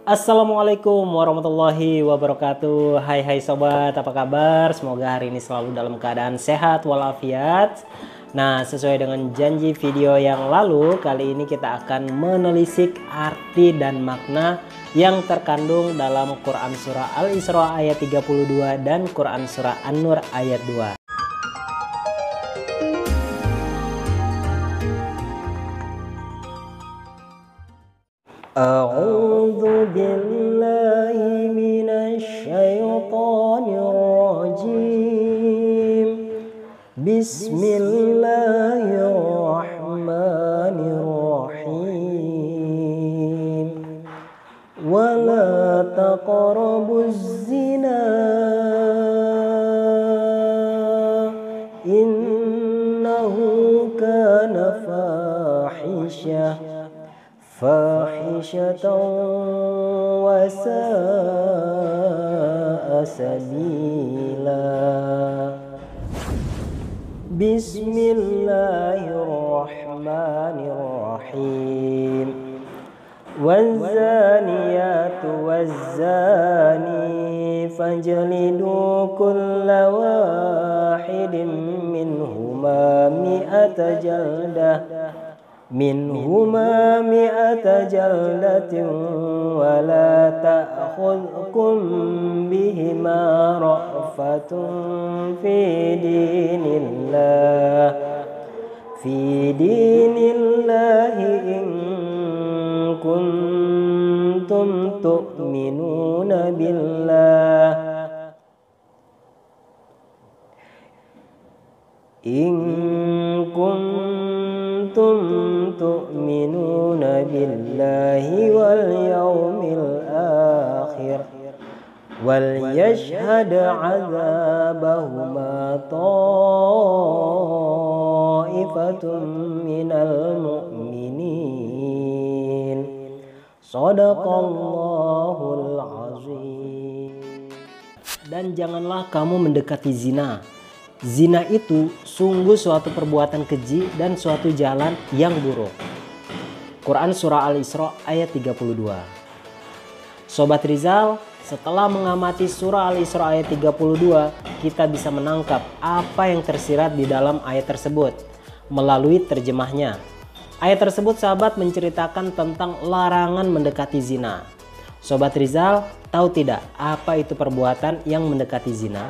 Assalamualaikum warahmatullahi wabarakatuh. Hai sobat, apa kabar? Semoga hari ini selalu dalam keadaan sehat walafiat. Nah, sesuai dengan janji video yang lalu, kali ini kita akan menelisik arti dan makna yang terkandung dalam Quran Surah Al-Isra ayat 32 dan Quran Surah An-Nur ayat 2. A'udzu billahi minasy syaithanir rajim. Bismillahirrahmanirrahim. Wala taqrabuz zina innahu kana fahishatan wa sa'a sabila. Bismillahirrahmanirrahim. Waz-zaniyatu waz-zani fajlidu kulla wahidin minhuma mi'ata jaldatin wa la ta'khudhukum bihima ra'fatun fi dinillahi in kuntum tu'minuna billah wal yawmil akhir wal yashhad 'adzabahuma ta'ifatun minal mu'minin. Shadaqallahul azim. Dan janganlah kamu mendekati zina. Zina itu sungguh suatu perbuatan keji dan suatu jalan yang buruk. Quran Surah Al-Isra ayat 32. Sobat Rizal, setelah mengamati Surah Al-Isra ayat 32, kita bisa menangkap apa yang tersirat di dalam ayat tersebut melalui terjemahnya. Ayat tersebut sahabat menceritakan tentang larangan mendekati zina. Sobat Rizal, tahu tidak apa itu perbuatan yang mendekati zina?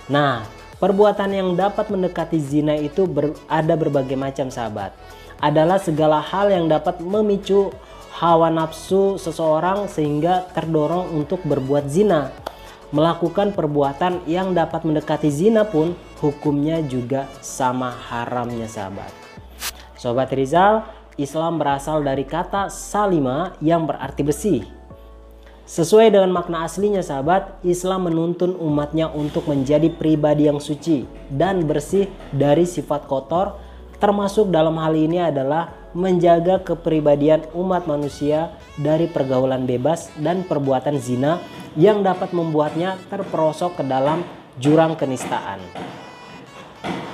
Nah, perbuatan yang dapat mendekati zina itu ada berbagai macam sahabat. Adalah segala hal yang dapat memicu hawa nafsu seseorang sehingga terdorong untuk berbuat zina. Melakukan perbuatan yang dapat mendekati zina pun hukumnya juga sama haramnya sahabat. Sobat Rizal, Islam berasal dari kata salima yang berarti bersih. Sesuai dengan makna aslinya sahabat, Islam menuntun umatnya untuk menjadi pribadi yang suci dan bersih dari sifat kotor, termasuk dalam hal ini adalah menjaga kepribadian umat manusia dari pergaulan bebas dan perbuatan zina yang dapat membuatnya terperosok ke dalam jurang kenistaan.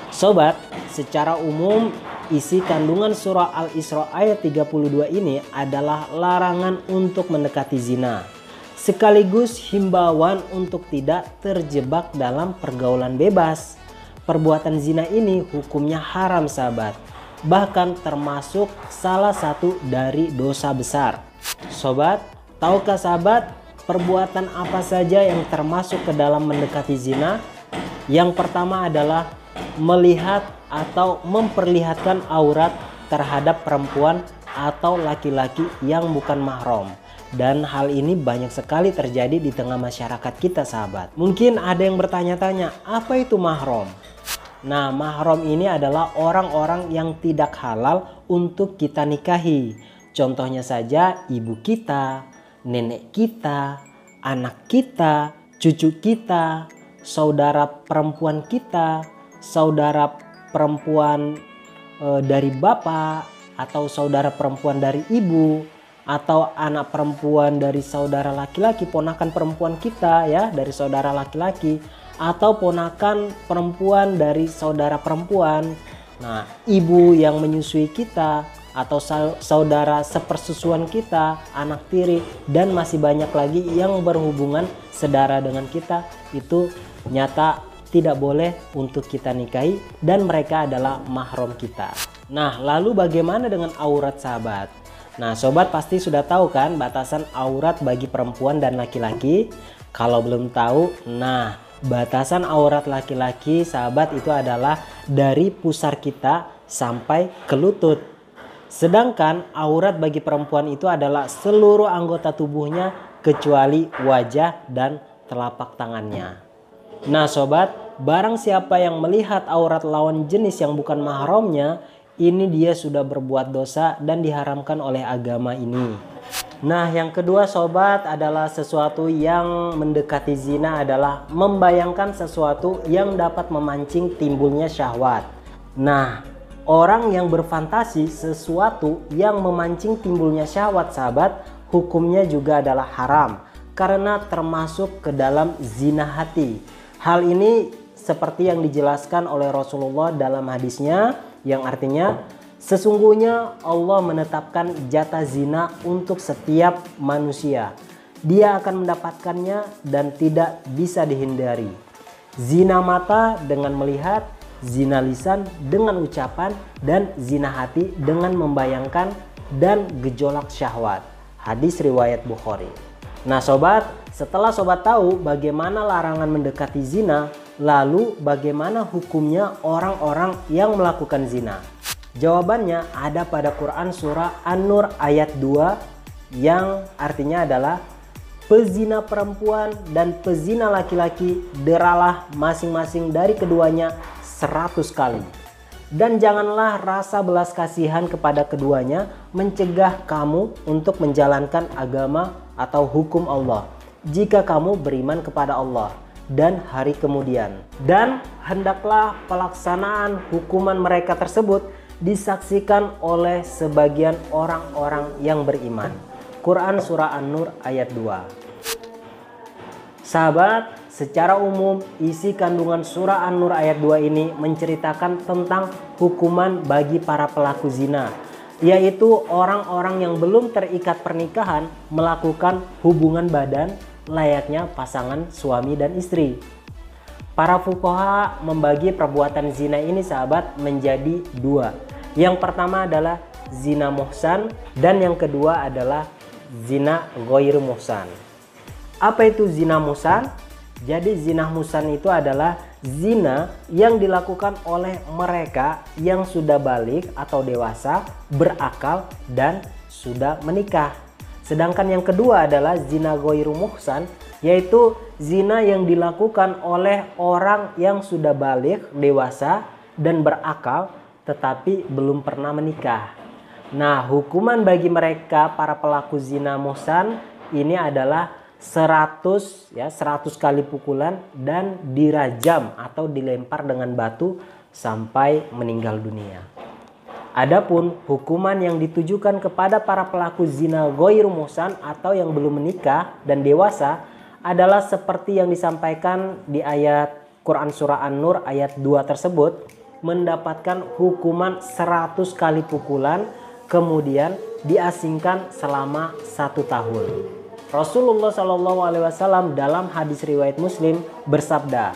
Sobat, secara umum isi kandungan surah Al-Isra ayat 32 ini adalah larangan untuk mendekati zina, sekaligus himbauan untuk tidak terjebak dalam pergaulan bebas. Perbuatan zina ini hukumnya haram sahabat, bahkan termasuk salah satu dari dosa besar. Sobat, tahukah sahabat perbuatan apa saja yang termasuk ke dalam mendekati zina? Yang pertama adalah melihat atau memperlihatkan aurat terhadap perempuan atau laki-laki yang bukan mahram. Dan hal ini banyak sekali terjadi di tengah masyarakat kita sahabat. Mungkin ada yang bertanya-tanya, apa itu mahram? Nah, mahram ini adalah orang-orang yang tidak halal untuk kita nikahi. Contohnya saja ibu kita, nenek kita, anak kita, cucu kita, saudara perempuan kita, saudara perempuan dari bapak, atau saudara perempuan dari ibu, atau anak perempuan dari saudara laki-laki, ponakan perempuan kita ya, dari saudara laki-laki, atau ponakan perempuan dari saudara perempuan. Nah, ibu yang menyusui kita, atau saudara sepersusuan kita, anak tiri, dan masih banyak lagi yang berhubungan sedara dengan kita, itu nyata tidak boleh untuk kita nikahi dan mereka adalah mahram kita. Nah, lalu bagaimana dengan aurat sahabat? Nah, sobat pasti sudah tahu kan batasan aurat bagi perempuan dan laki-laki? Kalau belum tahu, nah batasan aurat laki-laki sahabat itu adalah dari pusar kita sampai ke lutut. Sedangkan aurat bagi perempuan itu adalah seluruh anggota tubuhnya kecuali wajah dan telapak tangannya. Nah sobat, barang siapa yang melihat aurat lawan jenis yang bukan mahramnya, ini dia sudah berbuat dosa dan diharamkan oleh agama ini. Nah yang kedua sobat adalah sesuatu yang mendekati zina adalah membayangkan sesuatu yang dapat memancing timbulnya syahwat. Nah orang yang berfantasi sesuatu yang memancing timbulnya syahwat sahabat, hukumnya juga adalah haram karena termasuk ke dalam zina hati. Hal ini seperti yang dijelaskan oleh Rasulullah dalam hadisnya yang artinya sesungguhnya Allah menetapkan jatah zina untuk setiap manusia. Dia akan mendapatkannya dan tidak bisa dihindari. Zina mata dengan melihat, zina lisan dengan ucapan, dan zina hati dengan membayangkan dan gejolak syahwat. Hadis riwayat Bukhari. Nah sobat, setelah sobat tahu bagaimana larangan mendekati zina, lalu bagaimana hukumnya orang-orang yang melakukan zina? Jawabannya ada pada Quran surah An-Nur ayat 2 yang artinya adalah pezina perempuan dan pezina laki-laki deralah masing-masing dari keduanya 100 kali. Dan janganlah rasa belas kasihan kepada keduanya mencegah kamu untuk menjalankan agama atau hukum Allah jika kamu beriman kepada Allah dan hari kemudian. Dan hendaklah pelaksanaan hukuman mereka tersebut disaksikan oleh sebagian orang-orang yang beriman. Quran surah An-Nur ayat 2. Sahabat, secara umum isi kandungan surah An-Nur ayat 2 ini menceritakan tentang hukuman bagi para pelaku zina, yaitu orang-orang yang belum terikat pernikahan melakukan hubungan badan layaknya pasangan suami dan istri. Para fuqaha membagi perbuatan zina ini sahabat menjadi dua. Yang pertama adalah zina muhsan dan yang kedua adalah zina ghairu muhsan. Apa itu zina muhsan? Jadi zina muhsan itu adalah zina yang dilakukan oleh mereka yang sudah balik atau dewasa, berakal dan sudah menikah. Sedangkan yang kedua adalah zina ghairu muhsan, yaitu zina yang dilakukan oleh orang yang sudah balik, dewasa dan berakal tetapi belum pernah menikah. Nah, hukuman bagi mereka para pelaku zina muhsan ini adalah 100 kali pukulan dan dirajam atau dilempar dengan batu sampai meninggal dunia. Adapun hukuman yang ditujukan kepada para pelaku zina ghairu muhsan atau yang belum menikah dan dewasa adalah seperti yang disampaikan di ayat Quran surah An-Nur ayat 2 tersebut, mendapatkan hukuman 100 kali pukulan kemudian diasingkan selama 1 tahun. Rasulullah SAW dalam hadis riwayat Muslim bersabda,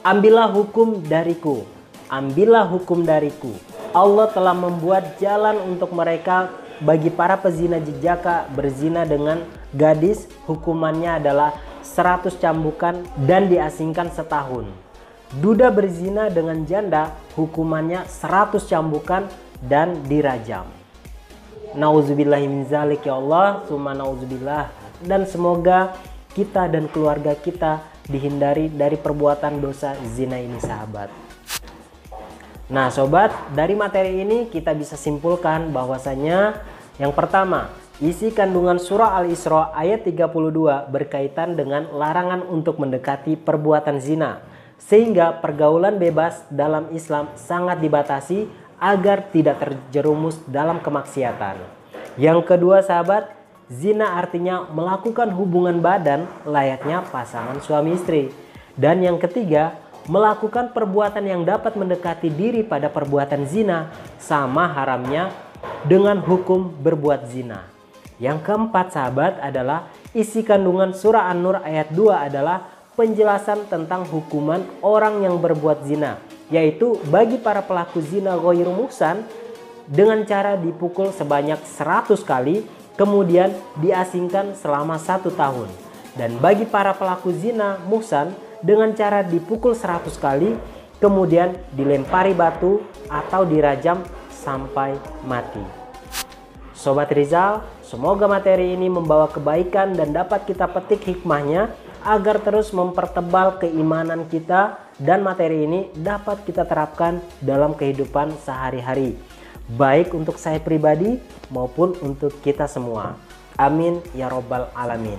ambillah hukum dariku, ambillah hukum dariku. Allah telah membuat jalan untuk mereka bagi para pezina jejaka berzina dengan gadis, hukumannya adalah 100 cambukan dan diasingkan setahun. Duda berzina dengan janda, hukumannya 100 cambukan dan dirajam. Nauzubillahi min zalik ya Allah, summa nauzubillah. Dan semoga kita dan keluarga kita dihindari dari perbuatan dosa zina ini sahabat. Nah sobat, dari materi ini kita bisa simpulkan bahwasanya yang pertama, isi kandungan surah Al-Isra ayat 32 berkaitan dengan larangan untuk mendekati perbuatan zina, sehingga pergaulan bebas dalam Islam sangat dibatasi agar tidak terjerumus dalam kemaksiatan. Yang kedua sahabat, zina artinya melakukan hubungan badan layaknya pasangan suami istri. Dan yang ketiga, melakukan perbuatan yang dapat mendekati diri pada perbuatan zina sama haramnya dengan hukum berbuat zina. Yang keempat sahabat adalah isi kandungan surah An-Nur ayat 2 adalah penjelasan tentang hukuman orang yang berbuat zina, yaitu bagi para pelaku zina ghairu muhsan dengan cara dipukul sebanyak 100 kali kemudian diasingkan selama 1 tahun. Dan bagi para pelaku zina muhsan dengan cara dipukul 100 kali kemudian dilempari batu atau dirajam sampai mati. Sobat Rizal, semoga materi ini membawa kebaikan dan dapat kita petik hikmahnya agar terus mempertebal keimanan kita dan materi ini dapat kita terapkan dalam kehidupan sehari-hari, baik untuk saya pribadi maupun untuk kita semua. Amin ya robbal alamin.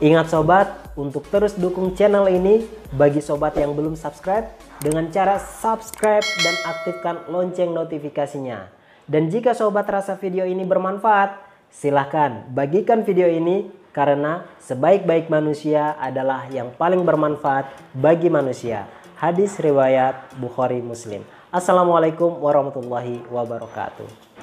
Ingat sobat, untuk terus dukung channel ini bagi sobat yang belum subscribe dengan cara subscribe dan aktifkan lonceng notifikasinya. Dan jika sobat rasa video ini bermanfaat, silahkan bagikan video ini karena sebaik-baik manusia adalah yang paling bermanfaat bagi manusia. Hadis riwayat Bukhari Muslim. Assalamualaikum warahmatullahi wabarakatuh.